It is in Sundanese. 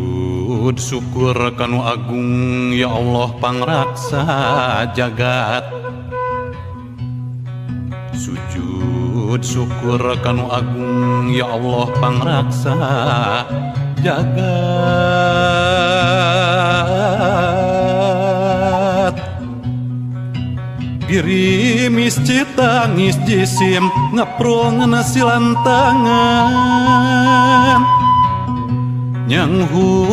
Sujud syukur kanu agung ya Allah pangraksa jagat. Sujud syukur kanu agung ya Allah pangraksa jagat. Girimis citangis jisim ngaprong nasilan tangan nyanghu